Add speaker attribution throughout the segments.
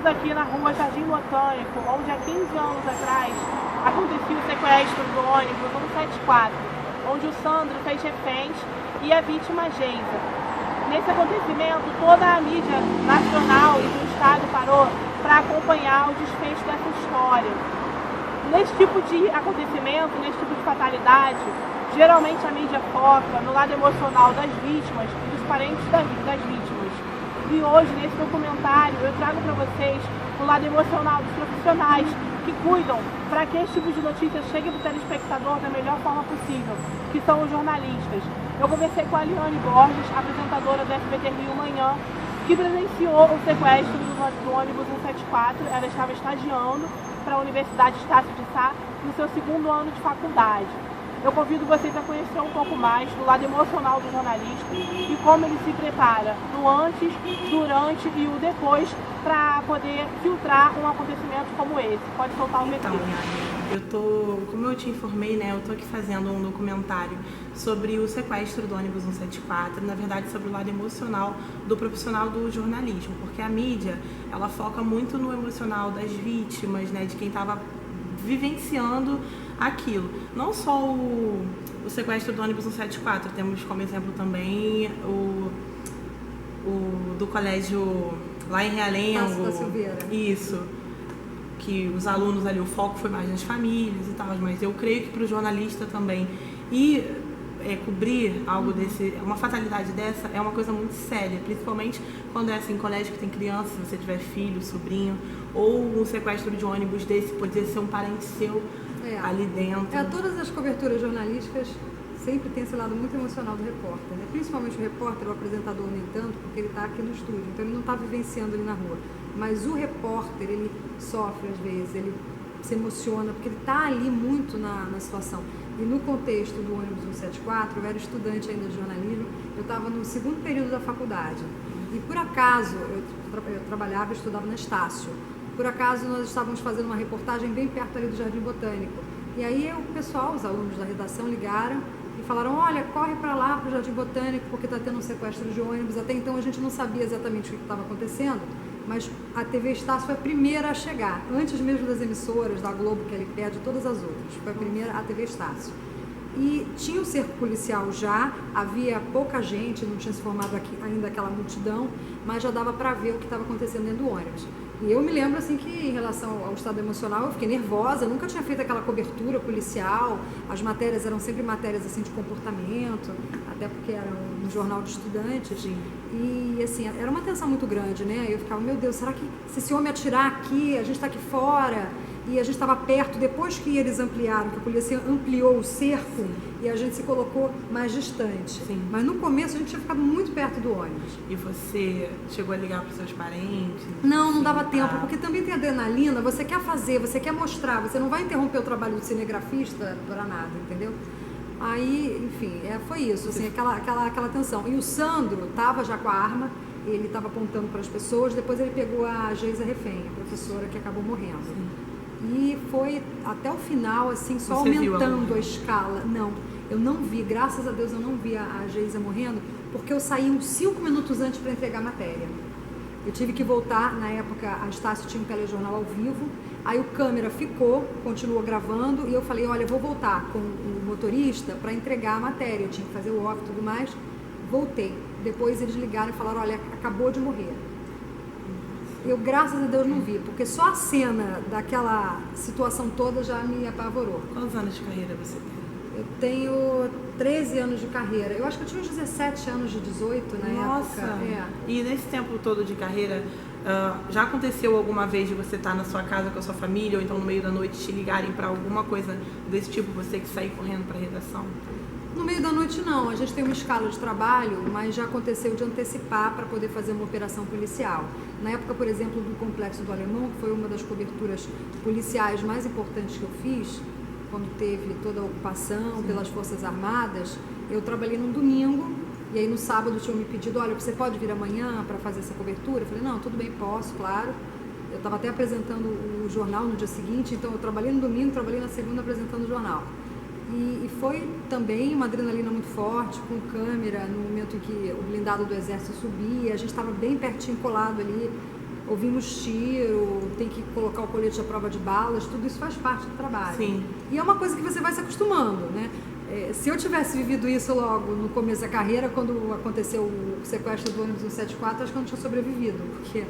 Speaker 1: estamos aqui na rua Jardim Botânico, onde há 15 anos atrás aconteceu o sequestro do ônibus 174, onde o Sandro fez reféns e a vítima Geisa. Nesse acontecimento, toda a mídia nacional e do estado parou para acompanhar o desfecho dessa história. Nesse tipo de acontecimento, nesse tipo de fatalidade, geralmente a mídia foca no lado emocional das vítimas e dos parentes das vítimas. E hoje, nesse documentário, eu trago para vocês o lado emocional dos profissionais que cuidam para que esse tipo de notícia chegue para o telespectador da melhor forma possível, que são os jornalistas. Eu conversei com a Liane Borges, apresentadora do SBT Rio Manhã, que presenciou o sequestro do ônibus 174. Ela estava estagiando para a Universidade Estácio de Sá no seu 2º ano de faculdade. Eu convido vocês a conhecer um pouco mais do lado emocional do jornalista e como ele se prepara no antes, durante e o depois para poder filtrar um acontecimento como esse. Pode soltar o metrô.
Speaker 2: Como eu te informei, né, eu tô aqui fazendo um documentário sobre o sequestro do ônibus 174, na verdade sobre o lado emocional do profissional do jornalismo, porque a mídia, ela foca muito no emocional das vítimas, né, de quem estava vivenciando aquilo. Não só o sequestro do ônibus 174, temos como exemplo também o do colégio lá em Realengo. Isso, que os alunos ali, o foco foi mais nas famílias e tal, mas eu creio que para o jornalista também cobrir algo desse, uma fatalidade dessa é uma coisa muito séria, principalmente quando é assim, em colégio que tem criança, se você tiver filho, sobrinho, ou um sequestro de ônibus desse, poderia ser um parente seu ali dentro.
Speaker 3: Todas as coberturas jornalísticas sempre tem esse lado muito emocional do repórter, né? Principalmente o repórter, o apresentador nem tanto, porque ele está aqui no estúdio, então ele não está vivenciando ali na rua. Mas o repórter, ele sofre às vezes, ele se emociona, porque ele está ali muito na situação. E no contexto do ônibus 174, eu era estudante ainda de jornalismo, eu estava no 2º período da faculdade. E por acaso, eu trabalhava e estudava na Estácio. Por acaso, nós estávamos fazendo uma reportagem bem perto ali do Jardim Botânico. E aí o pessoal, os alunos da redação, ligaram e falaram: olha, corre para lá, para o Jardim Botânico, porque está tendo um sequestro de ônibus. Até então a gente não sabia exatamente o que estava acontecendo, mas a TV Estácio foi a primeira a chegar, antes mesmo das emissoras, da Globo, que é ali perto, de todas as outras. Foi a primeira, a TV Estácio. E tinha o cerco policial já, havia pouca gente, não tinha se formado aqui ainda aquela multidão, mas já dava para ver o que estava acontecendo dentro do ônibus. E eu me lembro assim que, em relação ao estado emocional, eu fiquei nervosa, nunca tinha feito aquela cobertura policial, as matérias eram sempre matérias assim de comportamento, até porque era um jornal de estudantes.
Speaker 2: Sim.
Speaker 3: E assim, era uma tensão muito grande, né? Eu ficava, meu Deus, será que se esse homem atirar aqui, a gente está aqui fora, e a gente estava perto, depois que eles ampliaram, que a polícia ampliou o cerco, sim, e a gente se colocou mais distante.
Speaker 2: Sim.
Speaker 3: Mas no começo a gente tinha ficado muito perto do ônibus.
Speaker 2: E você chegou a ligar para os seus parentes?
Speaker 3: Não dava tempo, porque também tem adrenalina, você quer fazer, você quer mostrar, você não vai interromper o trabalho do cinegrafista para nada, entendeu? Aí, enfim, foi isso, assim, aquela tensão. E o Sandro estava já com a arma, ele estava apontando para as pessoas, depois ele pegou a Geisa refém, a professora que acabou morrendo. Sim. E foi até o final, assim, só
Speaker 2: você
Speaker 3: aumentando a escala. Não, eu não vi, graças a Deus eu não vi a Geisa morrendo, porque eu saí uns 5 minutos antes para entregar a matéria. Eu tive que voltar, na época a Estácio tinha um telejornal ao vivo, aí o câmera continuou gravando, e eu falei, olha, eu vou voltar com o motorista para entregar a matéria, eu tinha que fazer o off e tudo mais. Voltei. Depois eles ligaram e falaram, olha, acabou de morrer. Eu, graças a Deus, não vi, porque só a cena daquela situação toda já me apavorou.
Speaker 2: Quantos anos de carreira você tem?
Speaker 3: Eu tenho 13 anos de carreira. Eu acho que eu tinha uns 17 anos de 18 na
Speaker 2: Nossa.
Speaker 3: época.
Speaker 2: E nesse tempo todo de carreira, já aconteceu alguma vez de você estar na sua casa com a sua família, ou então no meio da noite te ligarem para alguma coisa desse tipo, você que sair correndo para a redação?
Speaker 3: No meio da noite não, a gente tem uma escala de trabalho, mas já aconteceu de antecipar para poder fazer uma operação policial. Na época, por exemplo, do Complexo do Alemão, que foi uma das coberturas policiais mais importantes que eu fiz, quando teve toda a ocupação, sim, pelas Forças Armadas, eu trabalhei num domingo, e aí no sábado tinham me pedido, olha, você pode vir amanhã para fazer essa cobertura? Eu falei, não, tudo bem, posso, claro. Eu estava até apresentando o jornal no dia seguinte, então eu trabalhei no domingo, trabalhei na segunda apresentando o jornal. E foi também uma adrenalina muito forte, com câmera, no momento em que o blindado do Exército subia, a gente estava bem pertinho, colado ali, ouvimos tiro, tem que colocar o colete à prova de balas, tudo isso faz parte do trabalho.
Speaker 2: Sim.
Speaker 3: E é uma coisa que você vai se acostumando, né? Se eu tivesse vivido isso logo no começo da carreira, quando aconteceu o sequestro do ônibus 174, acho que eu não tinha sobrevivido, porque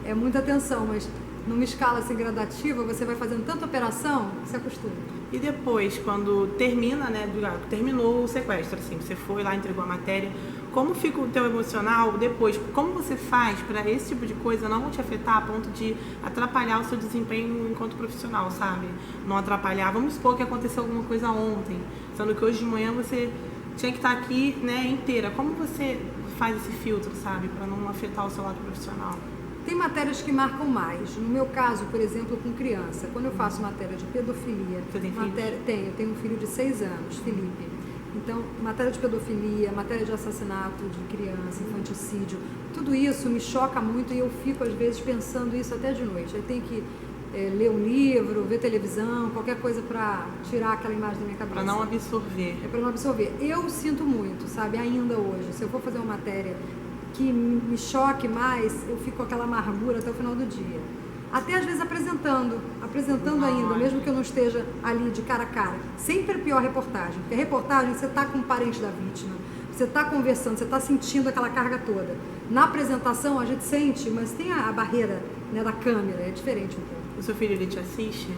Speaker 3: é muita tensão, mas numa escala assim gradativa, você vai fazendo tanta operação que se acostuma.
Speaker 2: E depois, quando termina, né, terminou o sequestro, assim, você foi lá, entregou a matéria, como fica o teu emocional depois? Como você faz para esse tipo de coisa não te afetar a ponto de atrapalhar o seu desempenho enquanto profissional, sabe? Não atrapalhar. Vamos supor que aconteceu alguma coisa ontem, sendo que hoje de manhã você tinha que estar aqui, né, inteira. Como você faz esse filtro, sabe, para não afetar o seu lado profissional?
Speaker 3: Tem matérias que marcam mais. No meu caso, por exemplo, com criança, quando eu faço matéria de pedofilia...
Speaker 2: Você tem filho?
Speaker 3: Tenho um filho de 6 anos, Felipe. Então, matéria de pedofilia, matéria de assassinato de criança, infanticídio, tudo isso me choca muito e eu fico, às vezes, pensando isso até de noite. Eu tenho que ler um livro, ver televisão, qualquer coisa para tirar aquela imagem da minha cabeça.
Speaker 2: Para não absorver.
Speaker 3: É para não absorver. Eu sinto muito, sabe, ainda hoje. Se eu for fazer uma matéria que me choque mais, eu fico com aquela amargura até o final do dia. Até às vezes apresentando ainda, mesmo que eu não esteja ali de cara a cara. Sempre é pior a reportagem, porque a reportagem você está com um parente da vítima, você está conversando, você está sentindo aquela carga toda. Na apresentação a gente sente, mas tem a barreira, né, da câmera, é diferente um pouco.
Speaker 2: O seu filho, ele te assiste?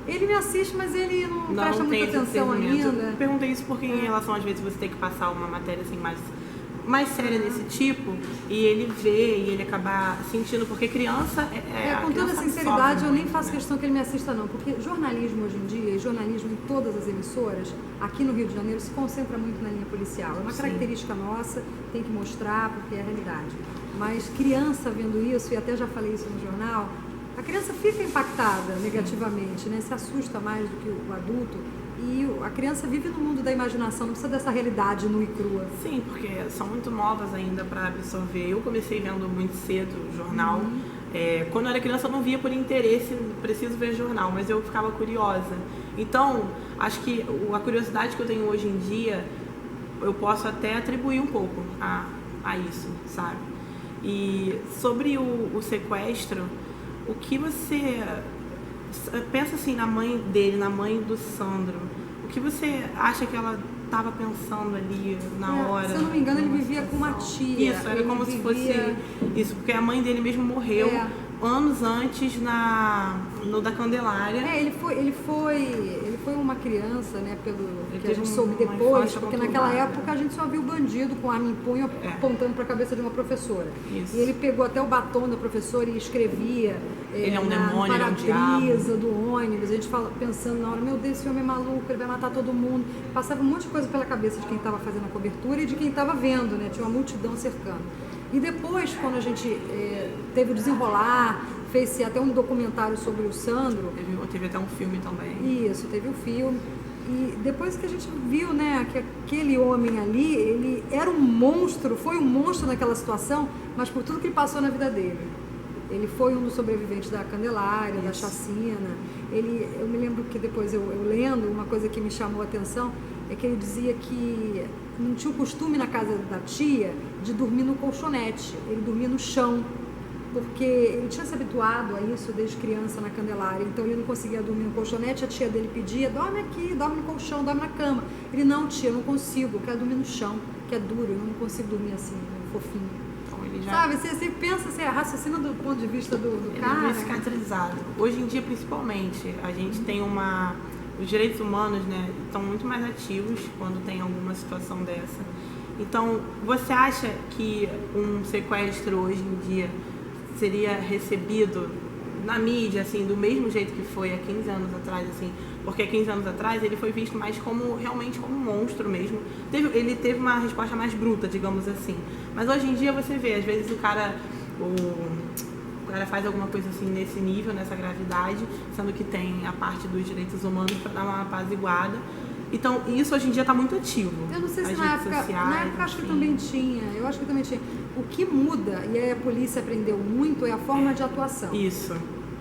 Speaker 3: Ele me assiste, mas ele não presta
Speaker 2: tem
Speaker 3: muita atenção ainda.
Speaker 2: Eu perguntei isso porque em relação às vezes você ter que passar uma matéria assim mais séria desse tipo, e ele vê e ele acabar sentindo, porque criança
Speaker 3: com toda sinceridade, eu nem faço questão que ele me assista não, porque jornalismo hoje em dia, e jornalismo em todas as emissoras, aqui no Rio de Janeiro, se concentra muito na linha policial. É uma característica nossa, tem que mostrar, porque é a realidade. Mas criança vendo isso, e até já falei isso no jornal, a criança fica impactada negativamente, né? Se assusta mais do que o adulto. E a criança vive no mundo da imaginação, não precisa dessa realidade nua e crua.
Speaker 2: Sim, porque são muito novas ainda para absorver. Eu comecei vendo muito cedo o jornal. Quando eu era criança eu não via por interesse, preciso ver jornal, mas eu ficava curiosa. Então, acho que a curiosidade que eu tenho hoje em dia, eu posso até atribuir um pouco a isso, sabe? E sobre o sequestro, o que você... pensa assim na mãe dele, na mãe do Sandro. O que você acha que ela estava pensando ali na hora?
Speaker 3: Se eu não me engano, ele vivia com uma tia.
Speaker 2: Isso, era como se fosse isso, porque a mãe dele mesmo morreu anos antes no da Candelária.
Speaker 3: Ele foi uma criança, né, que a gente soube depois, porque naquela época a gente só viu bandido com arma em punho apontando para a cabeça de uma professora.
Speaker 2: Isso.
Speaker 3: E ele pegou até o batom da professora e escrevia
Speaker 2: ele é um demônio, ele é um
Speaker 3: para-brisa do ônibus. A gente pensando na hora, meu Deus, esse homem é maluco, ele vai matar todo mundo. Passava um monte de coisa pela cabeça de quem estava fazendo a cobertura e de quem estava vendo, né? Tinha uma multidão cercando. E depois, quando a gente teve o desenrolar, fez até um documentário sobre o Sandro.
Speaker 2: Teve até um filme também.
Speaker 3: Isso, teve o filme. E depois que a gente viu, né, que aquele homem ali, ele era um monstro, foi um monstro naquela situação, mas por tudo que ele passou na vida dele. Ele foi um dos sobreviventes da Candelária, da chacina. Eu me lembro que depois eu lendo, uma coisa que me chamou a atenção é que ele dizia que não tinha o costume na casa da tia de dormir no colchonete, ele dormia no chão, porque ele tinha se habituado a isso desde criança na Candelária, então ele não conseguia dormir no colchonete, a tia dele pedia, dorme aqui, dorme no colchão, dorme na cama. Ele, não tia, eu não consigo, eu quero dormir no chão, que é duro, eu não consigo dormir assim, fofinho. Sabe, você pensa, você raciocina do ponto de vista do cara.
Speaker 2: Ele é cicatrizado. Hoje em dia, principalmente, a gente tem os direitos humanos, né, estão muito mais ativos quando tem alguma situação dessa. Então, você acha que um sequestro hoje em dia seria recebido na mídia, assim, do mesmo jeito que foi há 15 anos atrás, assim? Porque há 15 anos atrás ele foi visto mais realmente como um monstro mesmo. Ele teve uma resposta mais bruta, digamos assim. Mas hoje em dia você vê, às vezes o cara faz alguma coisa assim nesse nível, nessa gravidade, sendo que tem a parte dos direitos humanos para dar uma apaziguada. Então, isso hoje em dia está muito ativo.
Speaker 3: Eu não sei se na época acho que também tinha. Eu acho que também tinha. O que muda, e aí a polícia aprendeu muito, é a forma de atuação.
Speaker 2: Isso.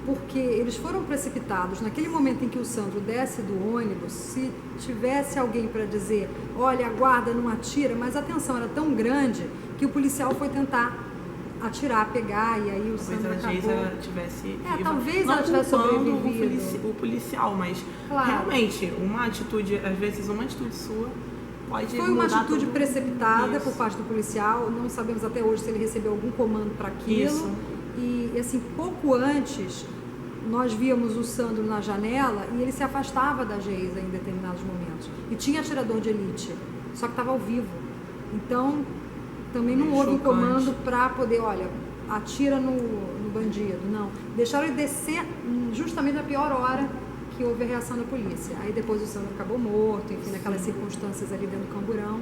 Speaker 3: Porque eles foram precipitados. Naquele momento em que o Sandro desce do ônibus, se tivesse alguém para dizer, olha, a guarda não atira, mas a tensão era tão grande que o policial foi tentar atirar, pegar, e aí o Sandro acabou...
Speaker 2: Talvez a Geisa tivesse viva.
Speaker 3: Talvez ela tivesse sobrevivido.
Speaker 2: O policial, mas
Speaker 3: claro,
Speaker 2: realmente, às vezes uma atitude sua pode
Speaker 3: foi uma
Speaker 2: mudar
Speaker 3: atitude
Speaker 2: tudo.
Speaker 3: precipitada
Speaker 2: Isso.
Speaker 3: por parte do policial, não sabemos até hoje se ele recebeu algum comando para aquilo.
Speaker 2: Isso.
Speaker 3: E assim, pouco antes, nós víamos o Sandro na janela e ele se afastava da Geisa em determinados momentos. E tinha atirador de elite, só que estava ao vivo. Então, também não houve um comando para poder, olha, atira no bandido. Não. Deixaram ele descer justamente na pior hora que houve a reação da polícia. Aí depois o Sandro acabou morto, enfim, naquelas circunstâncias ali dentro do camburão.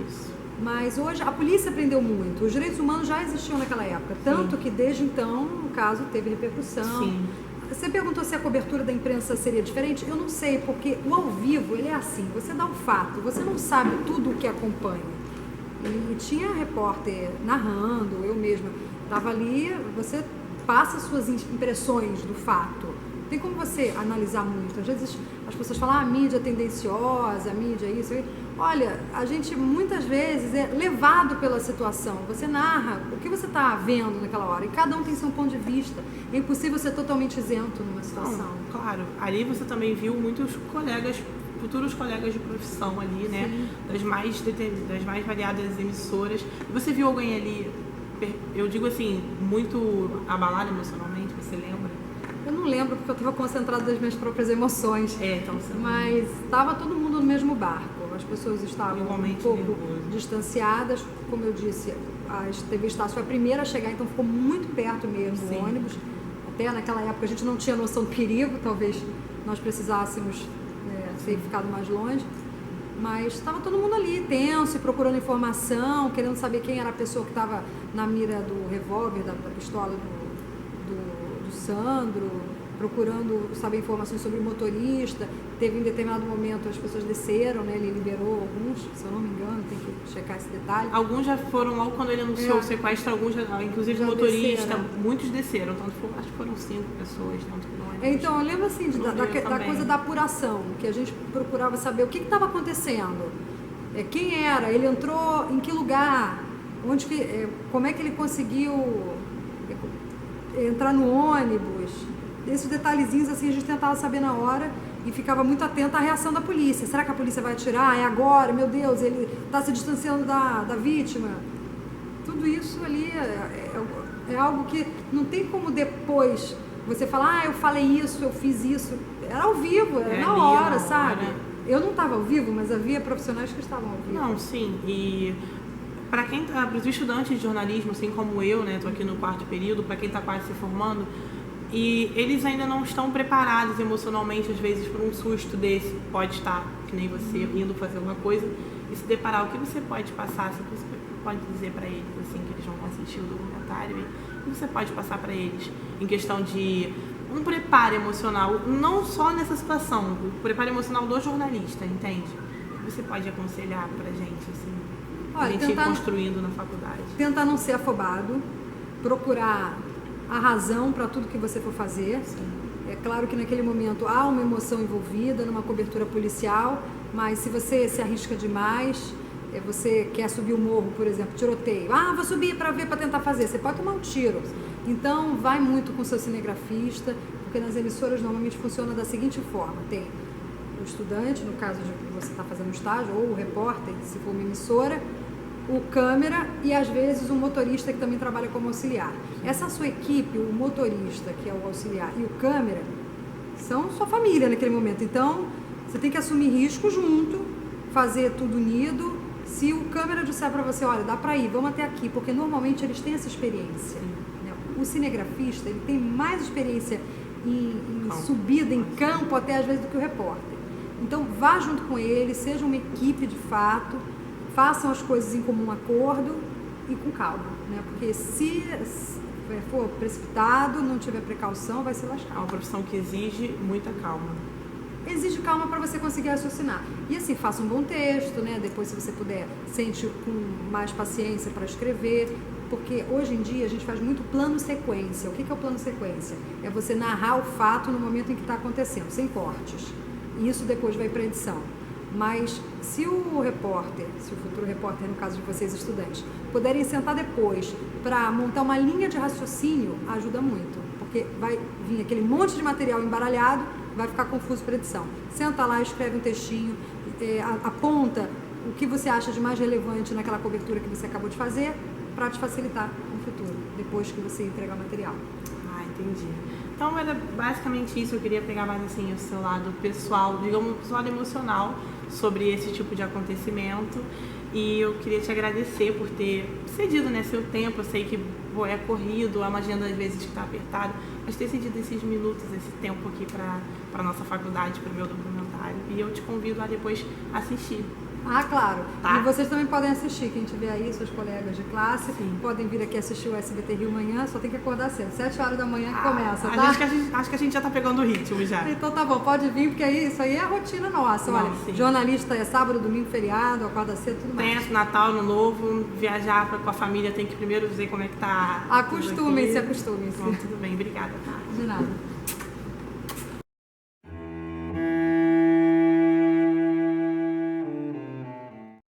Speaker 2: Isso.
Speaker 3: Mas hoje a polícia aprendeu muito. Os direitos humanos já existiam naquela época. Tanto que desde então o caso teve repercussão.
Speaker 2: Sim.
Speaker 3: Você perguntou se a cobertura da imprensa seria diferente? Eu não sei, porque o ao vivo ele é assim. Você dá um fato, você não sabe tudo o que acompanha. E tinha repórter narrando, eu mesma estava ali, você passa suas impressões do fato. Tem como você analisar muito. Às vezes as pessoas falam, a mídia é tendenciosa, a mídia é isso. Olha, a gente muitas vezes é levado pela situação. Você narra o que você está vendo naquela hora. E cada um tem seu ponto de vista. É impossível ser totalmente isento numa situação.
Speaker 2: Não, claro. Ali você também viu muitos futuros colegas de profissão ali, né? Das mais variadas emissoras. E você viu alguém ali, eu digo assim, muito abalado emocionalmente, você lembra?
Speaker 3: Eu não lembro porque eu estava concentrada nas minhas próprias emoções.
Speaker 2: Então
Speaker 3: mas estava todo mundo no mesmo barco. As pessoas estavam
Speaker 2: igualmente
Speaker 3: um pouco
Speaker 2: nervoso.
Speaker 3: Distanciadas. Como eu disse, a TV Estácio foi a primeira a chegar, então ficou muito perto mesmo do ônibus. Até naquela época a gente não tinha noção do perigo, talvez nós precisássemos ter ficado mais longe. Mas estava todo mundo ali, tenso, procurando informação, querendo saber quem era a pessoa que estava na mira do revólver, da pistola do Sandro, procurando saber informações sobre o motorista. Teve em determinado momento, as pessoas desceram, né? Ele liberou alguns, se eu não me engano, tem que checar esse detalhe.
Speaker 2: Alguns já foram logo quando ele anunciou o sequestro, alguns já, inclusive o motorista, desceram. Muitos desceram, acho que foram 5 pessoas dentro do ônibus.
Speaker 3: Então, eu lembro assim, da coisa da apuração, que a gente procurava saber o que estava acontecendo, quem era, ele entrou em que lugar, como é que ele conseguiu entrar no ônibus. Esses detalhezinhos assim a gente tentava saber na hora e ficava muito atento à reação da polícia. Será que a polícia vai atirar? É agora? Meu Deus, ele está se distanciando da vítima. Tudo isso ali é algo que não tem como depois você falar, eu falei isso, eu fiz isso. Era ao vivo, era na hora, sabe? Eu não estava ao vivo, mas havia profissionais que estavam ao vivo.
Speaker 2: Não, sim. E para os estudantes de jornalismo, assim como eu, né, estou aqui no 4º período, para quem está quase se formando, e eles ainda não estão preparados emocionalmente, às vezes, por um susto desse. Pode estar, que nem você, indo fazer alguma coisa e se deparar. O que você pode passar, o que você pode dizer para eles, assim, que eles vão assistir o documentário, o que você pode passar para eles em questão de um preparo emocional, não só nessa situação, o preparo emocional do jornalista, entende? O que você pode aconselhar pra gente, assim, a gente ir construindo na faculdade?
Speaker 3: Tentar não ser afobado, procurar a razão para tudo que você for fazer.
Speaker 2: Sim.
Speaker 3: É claro que naquele momento há uma emoção envolvida numa cobertura policial, mas se você se arrisca demais, você quer subir o morro, por exemplo, tiroteio. Vou subir para tentar fazer. Você pode tomar um tiro. Então, vai muito com o seu cinegrafista, porque nas emissoras normalmente funciona da seguinte forma. Tem o estudante, no caso de você estar fazendo estágio, ou o repórter, se for uma emissora, o câmera e, às vezes, um motorista que também trabalha como auxiliar. Essa sua equipe, o motorista, que é o auxiliar, e o câmera, são sua família naquele momento. Então, você tem que assumir risco junto, fazer tudo unido. Se o câmera disser para você, olha, dá para ir, vamos até aqui, porque normalmente eles têm essa experiência. Né? O cinegrafista, ele tem mais experiência em subida em campo, até às vezes, do que o repórter. Então, vá junto com ele, seja uma equipe de fato, façam as coisas em comum acordo e com calma, né? Porque se for precipitado, não tiver precaução, vai se lascar.
Speaker 2: É uma profissão que exige muita calma.
Speaker 3: Exige calma para você conseguir raciocinar. E assim, faça um bom texto, né? Depois, se você puder, sente com mais paciência para escrever, porque hoje em dia a gente faz muito plano sequência. O que é o plano sequência? É você narrar o fato no momento em que está acontecendo, sem cortes. E isso depois vai para a edição. Mas se o repórter, se o futuro repórter, no caso de vocês estudantes, puderem sentar depois para montar uma linha de raciocínio, ajuda muito. Porque vai vir aquele monte de material embaralhado, vai ficar confuso para edição. Senta lá, escreve um textinho, aponta o que você acha de mais relevante naquela cobertura que você acabou de fazer, para te facilitar no futuro, depois que você entregar o material.
Speaker 2: Ah, entendi. Então era basicamente isso, eu queria pegar mais assim o seu lado pessoal, digamos, o seu lado emocional sobre esse tipo de acontecimento. E eu queria te agradecer por ter cedido, né, seu tempo. Eu sei que é corrido, é uma agenda às vezes que está apertada, mas ter cedido esses minutos, esse tempo aqui para a nossa faculdade, para o meu documentário. E eu te convido a depois assistir.
Speaker 3: Ah, claro.
Speaker 2: Tá?
Speaker 3: E vocês também podem assistir, quem tiver aí, seus colegas de classe,
Speaker 2: Sim.
Speaker 3: podem vir aqui assistir o SBT Rio amanhã, só tem que acordar cedo, 7 horas da manhã que começa, tá?
Speaker 2: Acho que a gente já tá pegando o ritmo já.
Speaker 3: Então tá bom, pode vir, porque isso aí é a rotina nossa.
Speaker 2: Não,
Speaker 3: Olha,
Speaker 2: sim.
Speaker 3: Jornalista é sábado, domingo, feriado, acorda cedo, tudo mais.
Speaker 2: Tem Natal, Ano Novo, viajar com a família, tem que primeiro dizer como é que tá.
Speaker 3: Acostumem-se, acostumem-se.
Speaker 2: Bom, tudo bem, obrigada. Tá?
Speaker 3: De nada.